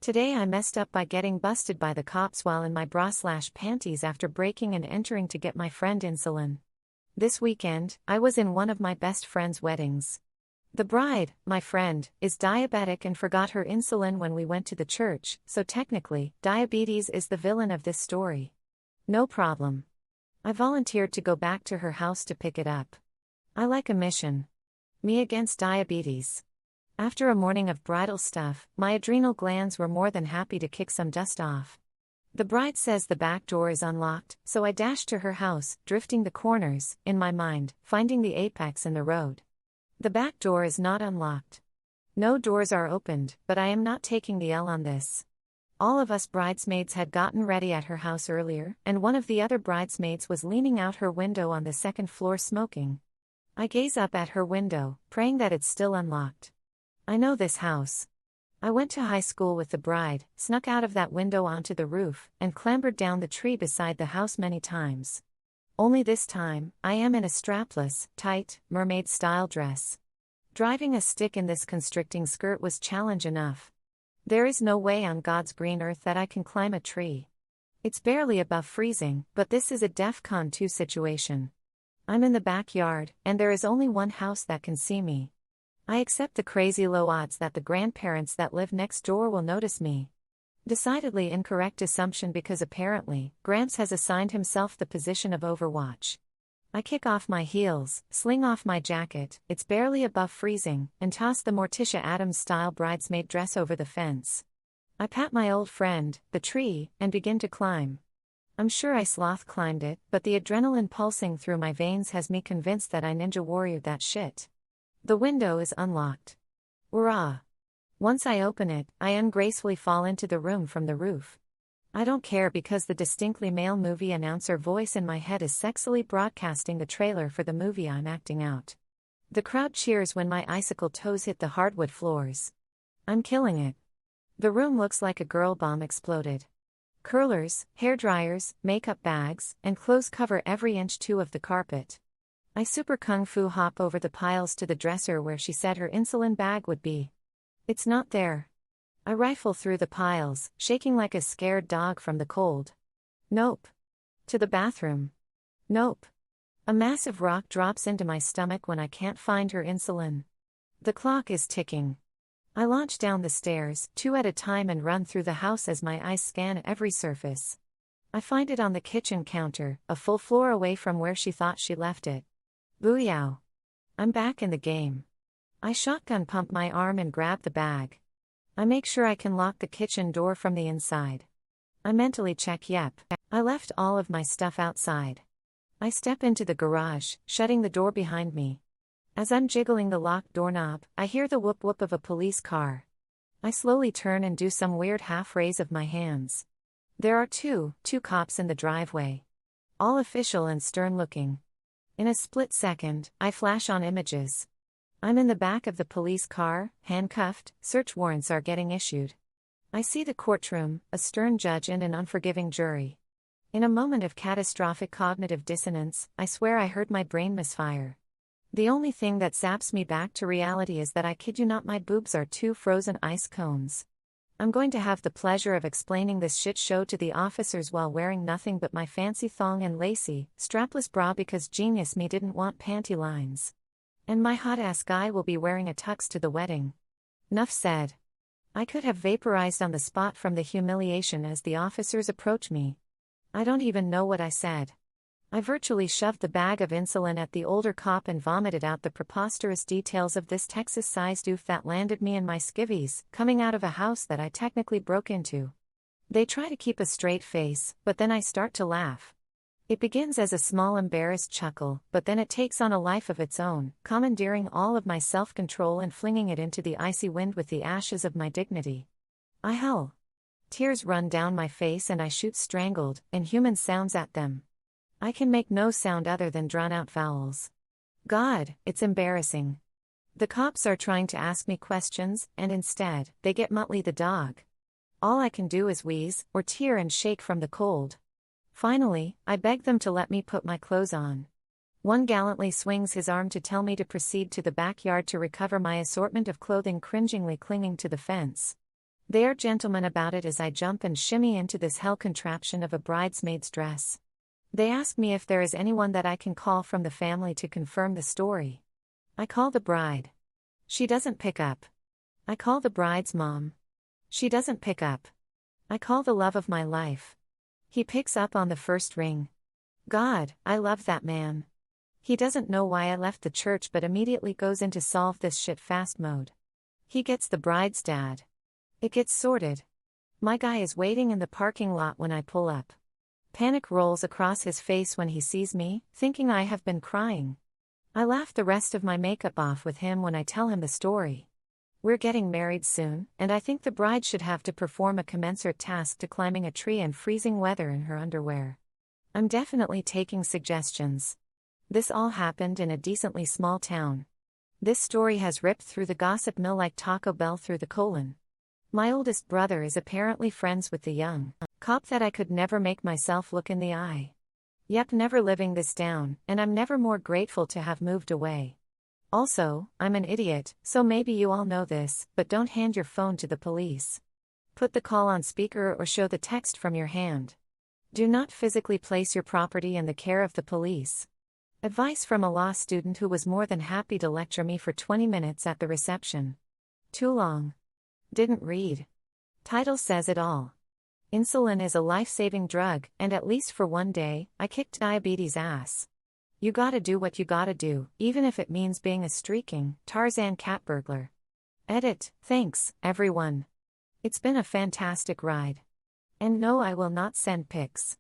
Today I messed up by getting busted by the cops while in my bra/panties after breaking and entering to get my friend insulin. This weekend, I was in one of my best friend's weddings. The bride, my friend, is diabetic and forgot her insulin when we went to the church, so technically, diabetes is the villain of this story. No problem. I volunteered to go back to her house to pick it up. I like a mission. Me against diabetes. After a morning of bridal stuff, my adrenal glands were more than happy to kick some dust off. The bride says the back door is unlocked, so I dash to her house, drifting the corners, in my mind, finding the apex in the road. The back door is not unlocked. No doors are opened, but I am not taking the L on this. All of us bridesmaids had gotten ready at her house earlier, and one of the other bridesmaids was leaning out her window on the second floor smoking. I gaze up at her window, praying that it's still unlocked. I know this house. I went to high school with the bride, snuck out of that window onto the roof, and clambered down the tree beside the house many times. Only this time, I am in a strapless, tight, mermaid-style dress. Driving a stick in this constricting skirt was challenge enough. There is no way on God's green earth that I can climb a tree. It's barely above freezing, but this is a DEFCON 2 situation. I'm in the backyard, and there is only one house that can see me. I accept the crazy low odds that the grandparents that live next door will notice me. Decidedly incorrect assumption because apparently, Gramps has assigned himself the position of Overwatch. I kick off my heels, sling off my jacket, it's barely above freezing, and toss the Morticia Addams-style bridesmaid dress over the fence. I pat my old friend, the tree, and begin to climb. I'm sure I sloth climbed it, but the adrenaline pulsing through my veins has me convinced that I ninja warriored that shit. The window is unlocked. Hurrah! Once I open it, I ungracefully fall into the room from the roof. I don't care because the distinctly male movie announcer voice in my head is sexily broadcasting the trailer for the movie I'm acting out. The crowd cheers when my icicle toes hit the hardwood floors. I'm killing it. The room looks like a girl bomb exploded. Curlers, hair dryers, makeup bags, and clothes cover every inch of the carpet. I super kung fu hop over the piles to the dresser where she said her insulin bag would be. It's not there. I rifle through the piles, shaking like a scared dog from the cold. Nope. To the bathroom. Nope. A massive rock drops into my stomach when I can't find her insulin. The clock is ticking. I launch down the stairs, 2 at a time, and run through the house as my eyes scan every surface. I find it on the kitchen counter, a full floor away from where she thought she left it. Booyah! I'm back in the game. I shotgun pump my arm and grab the bag. I make sure I can lock the kitchen door from the inside. I mentally check yep, I left all of my stuff outside. I step into the garage, shutting the door behind me. As I'm jiggling the locked doorknob, I hear the whoop whoop of a police car. I slowly turn and do some weird half raise of my hands. There are two cops in the driveway. All official and stern looking. In a split second, I flash on images. I'm in the back of the police car, handcuffed, search warrants are getting issued. I see the courtroom, a stern judge and an unforgiving jury. In a moment of catastrophic cognitive dissonance, I swear I heard my brain misfire. The only thing that zaps me back to reality is that I kid you not, my boobs are 2 frozen ice cones. I'm going to have the pleasure of explaining this shit show to the officers while wearing nothing but my fancy thong and lacy, strapless bra because genius me didn't want panty lines. And my hot-ass guy will be wearing a tux to the wedding. Nuff said. I could have vaporized on the spot from the humiliation as the officers approach me. I don't even know what I said. I virtually shoved the bag of insulin at the older cop and vomited out the preposterous details of this Texas-sized oof that landed me in my skivvies, coming out of a house that I technically broke into. They try to keep a straight face, but then I start to laugh. It begins as a small embarrassed chuckle, but then it takes on a life of its own, commandeering all of my self-control and flinging it into the icy wind with the ashes of my dignity. I howl. Tears run down my face and I shoot strangled, inhuman sounds at them. I can make no sound other than drawn-out vowels. God, it's embarrassing. The cops are trying to ask me questions, and instead, they get Muttley the dog. All I can do is wheeze, or tear and shake from the cold. Finally, I beg them to let me put my clothes on. One gallantly swings his arm to tell me to proceed to the backyard to recover my assortment of clothing cringingly clinging to the fence. They are gentlemen about it as I jump and shimmy into this hell contraption of a bridesmaid's dress. They ask me if there is anyone that I can call from the family to confirm the story. I call the bride. She doesn't pick up. I call the bride's mom. She doesn't pick up. I call the love of my life. He picks up on the first ring. God, I love that man. He doesn't know why I left the church but immediately goes into solve this shit fast mode. He gets the bride's dad. It gets sorted. My guy is waiting in the parking lot when I pull up. Panic rolls across his face when he sees me, thinking I have been crying. I laugh the rest of my makeup off with him when I tell him the story. We're getting married soon, and I think the bride should have to perform a commensurate task to climbing a tree in freezing weather in her underwear. I'm definitely taking suggestions. This all happened in a decently small town. This story has ripped through the gossip mill like Taco Bell through the colon. My oldest brother is apparently friends with the young cop that I could never make myself look in the eye. Yep, never living this down, and I'm never more grateful to have moved away. Also, I'm an idiot, so maybe you all know this, but don't hand your phone to the police. Put the call on speaker or show the text from your hand. Do not physically place your property in the care of the police. Advice from a law student who was more than happy to lecture me for 20 minutes at the reception. Too long. Didn't read. Title says it all. Insulin is a life-saving drug, and at least for one day, I kicked diabetes ass. You gotta do what you gotta do, even if it means being a streaking Tarzan cat burglar. Edit. Thanks, everyone. It's been a fantastic ride. And no, I will not send pics.